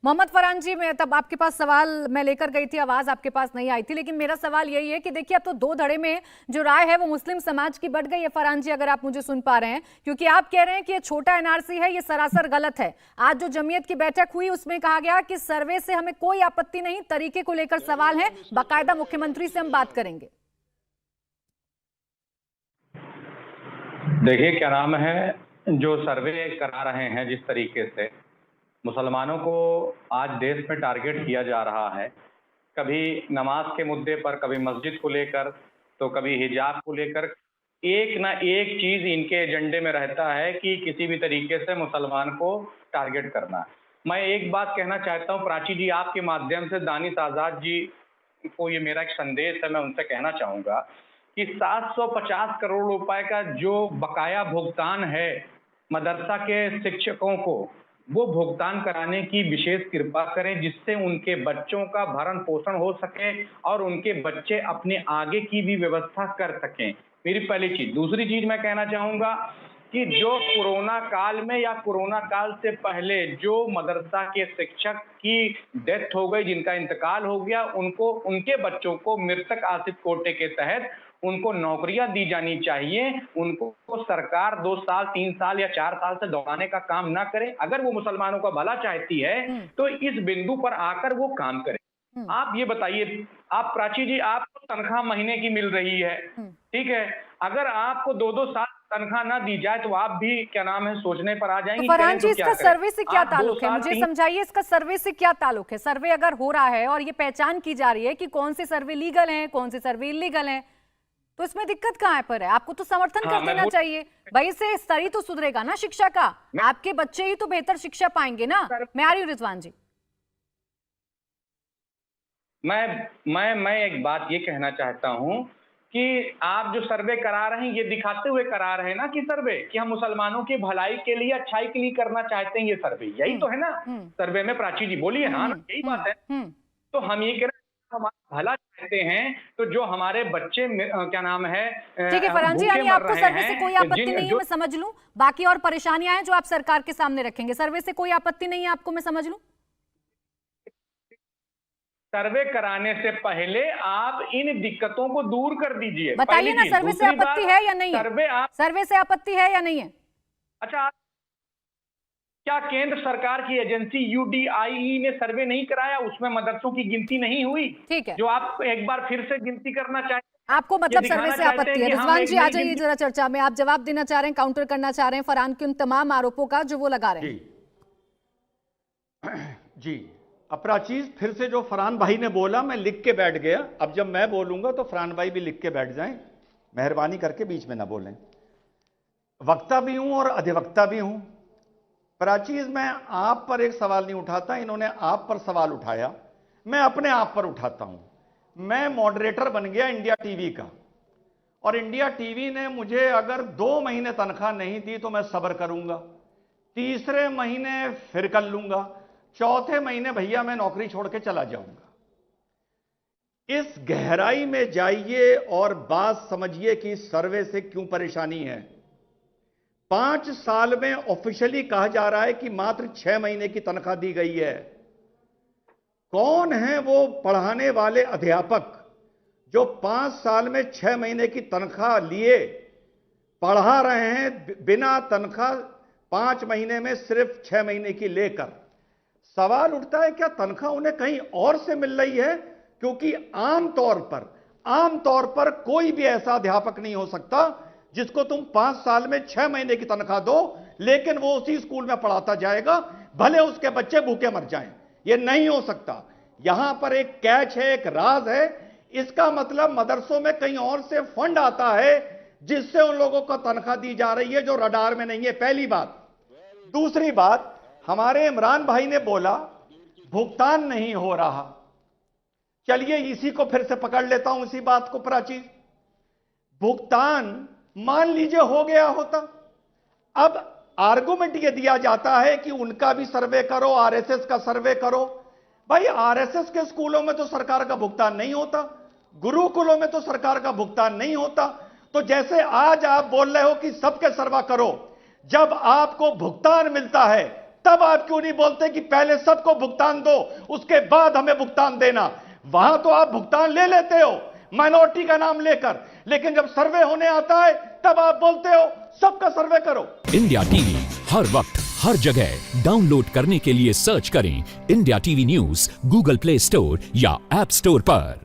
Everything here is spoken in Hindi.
मोहम्मद फरहान जी, मैं तब आपके पास सवाल मैं लेकर गई थी, आवाज आपके पास नहीं आई थी, लेकिन मेरा सवाल यही है कि देखिए अब तो दो धड़े में जो राय है वो मुस्लिम समाज की बढ़ गई है। फरहान जी, अगर आप मुझे सुन पा रहे हैं, क्योंकि आप कह रहे हैं कि ये छोटा एनआरसी है, ये सरासर गलत है। आज जो जमीयत की बैठक हुई उसमें कहा गया कि सर्वे से हमें कोई आपत्ति नहीं, तरीके को लेकर सवाल है, बाकायदा मुख्यमंत्री से हम बात करेंगे। देखिए क्या नाम है, जो सर्वे करा रहे हैं, जिस तरीके से मुसलमानों को आज देश में टारगेट किया जा रहा है, कभी नमाज के मुद्दे पर, कभी मस्जिद को लेकर, तो कभी हिजाब को लेकर, एक ना एक चीज इनके एजेंडे में रहता है कि किसी भी तरीके से मुसलमान को टारगेट करना है। मैं एक बात कहना चाहता हूं प्राची जी, आपके माध्यम से दानिश आजाद जी को ये मेरा एक संदेश है, मैं उनसे कहना चाहूंगा कि 750 करोड़ रुपए का जो बकाया भुगतान है मदरसा के शिक्षकों को, वो भुगतान कराने की विशेष कृपा करें, जिससे उनके बच्चों का भरण पोषण हो सके और उनके बच्चे अपने आगे की भी व्यवस्था कर सकें। मेरी पहली चीज। दूसरी चीज मैं कहना चाहूंगा कि जो कोरोना काल में या कोरोना काल से पहले जो मदरसा के शिक्षक की डेथ हो गई, जिनका इंतकाल हो गया, उनको, उनके बच्चों को मृतक आश्रित कोटे के तहत उनको नौकरियां दी जानी चाहिए। उनको सरकार 2 साल 3 साल या 4 साल से दौड़ाने का काम ना करे। अगर वो मुसलमानों का भला चाहती है तो इस बिंदु पर आकर वो काम करे। आप ये बताइए, आप प्राची जी, आपको तनख्वाह महीने की मिल रही है, ठीक है, अगर आपको 2-2 साल तनख्वाह ना दी जाए तो आप भी क्या नाम है सोचने पर आ जाएंगी। तो फरहान जी, इसका सर्वे से क्या ताल्लुक है, मुझे समझाइए, इसका सर्वे से क्या ताल्लुक है? सर्वे अगर हो रहा है और ये पहचान की जा रही है कि कौन से सर्वे लीगल हैं, कौन से सर्वे इलीगल हैं, तो इसमें दिक्कत कहाँ पर है? आपको तो समर्थन कर देना चाहिए भाई, इससे स्तर ही तो सुधरेगा ना शिक्षा का, आपके बच्चे ही तो बेहतर शिक्षा पाएंगे ना। मैं आ रही हूँ रिजवान जी। मैं एक बात ये कहना चाहता हूं कि आप जो सर्वे करा रहे हैं, ये दिखाते हुए करा रहे हैं ना कि सर्वे कि हम मुसलमानों की भलाई के लिए, अच्छाई के लिए करना चाहते हैं। ये सर्वे यही तो है ना सर्वे में, प्राची जी बोलिए। हाँ, यही बात है। तो हम ये कह रहे हैं, हमारा भला चाहते हैं, तो जो हमारे बच्चे क्या नाम है, ठीक है फरहान जी, यानी आपको सर्वे से कोई आपत्ति नहीं है, मैं समझ लूं। बाकी और परेशानियां हैं जो आप सरकार के सामने रखेंगे, सर्वे से कोई आपत्ति नहीं है आपको, मैं समझ लूं। सर्वे कराने से पहले आप इन दिक्कतों को दूर कर दीजिए। बताइए ना, सर्वे से आपत्ति है या नहीं है? सर्वे से आपत्ति है या नहीं है? अच्छा, क्या केंद्र सरकार की एजेंसी यूडीआईई ने सर्वे नहीं कराया? उसमें मदरसों की गिनती नहीं हुई? ठीक है, जो आप एक बार फिर से गिनती करना चाहते हैं, आपको मतलब सर्वे से आपत्ति है। रिजवान जी, आ जाइए जरा चर्चा में, आप जवाब देना चाह रहे हैं, काउंटर करना चाह रहे हैं फरहान के उन तमाम आरोपों का जो वो लगा रहे हैं। जी, अपराचीज फिर से जो फरहान भाई ने बोला मैं लिख के बैठ गया। अब जब मैं बोलूंगा तो फरहान भाई भी लिख के बैठ जाएं, मेहरबानी करके बीच में ना बोलें। वक्ता भी हूं और अधिवक्ता भी हूं। प्राचीज, मैं आप पर एक सवाल नहीं उठाता, इन्होंने आप पर सवाल उठाया, मैं अपने आप पर उठाता हूं। मैं मॉडरेटर बन गया इंडिया टीवी का, और इंडिया टीवी ने मुझे अगर 2 महीने तनख्वाह नहीं दी तो मैं सब्र करूंगा, तीसरे महीने फिर कर लूंगा, चौथे महीने भैया मैं नौकरी छोड़ के चला जाऊंगा। इस गहराई में जाइए और बात समझिए कि सर्वे से क्यों परेशानी है। 5 साल में ऑफिशियली कहा जा रहा है कि मात्र 6 महीने की तनख्वाह दी गई है। कौन है वो पढ़ाने वाले अध्यापक जो 5 साल में 6 महीने की तनख्वाह लिए पढ़ा रहे हैं बिना तनख्वाह, 5 महीने में सिर्फ 6 महीने की लेकर? सवाल उठता है क्या तनख्वाह उन्हें कहीं और से मिल रही है? क्योंकि आमतौर पर कोई भी ऐसा अध्यापक नहीं हो सकता जिसको तुम 5 साल में 6 महीने की तनख्वाह दो, लेकिन वो उसी स्कूल में पढ़ाता जाएगा, भले उसके बच्चे भूखे मर जाएं। ये नहीं हो सकता। यहां पर एक कैच है, एक राज है। इसका मतलब मदरसों में कहीं और से फंड आता है जिससे उन लोगों को तनख्वाह दी जा रही है जो रडार में नहीं है। पहली बात। दूसरी बात, हमारे इमरान भाई ने बोला भुगतान नहीं हो रहा। चलिए इसी को फिर से पकड़ लेता हूं, इसी बात को प्राची। भुगतान मान लीजिए हो गया होता, अब आर्गुमेंट यह दिया जाता है कि उनका भी सर्वे करो, आरएसएस का सर्वे करो। भाई आरएसएस के स्कूलों में तो सरकार का भुगतान नहीं होता, गुरुकुलों में तो सरकार का भुगतान नहीं होता। तो जैसे आज आप बोल रहे हो कि सबके सर्वा करो, जब आपको भुगतान मिलता है तब आप क्यों नहीं बोलते कि पहले सबको भुगतान दो, उसके बाद हमें भुगतान देना? वहां तो आप भुगतान ले लेते हो माइनॉरिटी का नाम लेकर, लेकिन जब सर्वे होने आता है तब आप बोलते हो सबका सर्वे करो। इंडिया टीवी हर वक्त हर जगह डाउनलोड करने के लिए सर्च करें India TV news Google play store या ऐप स्टोर पर।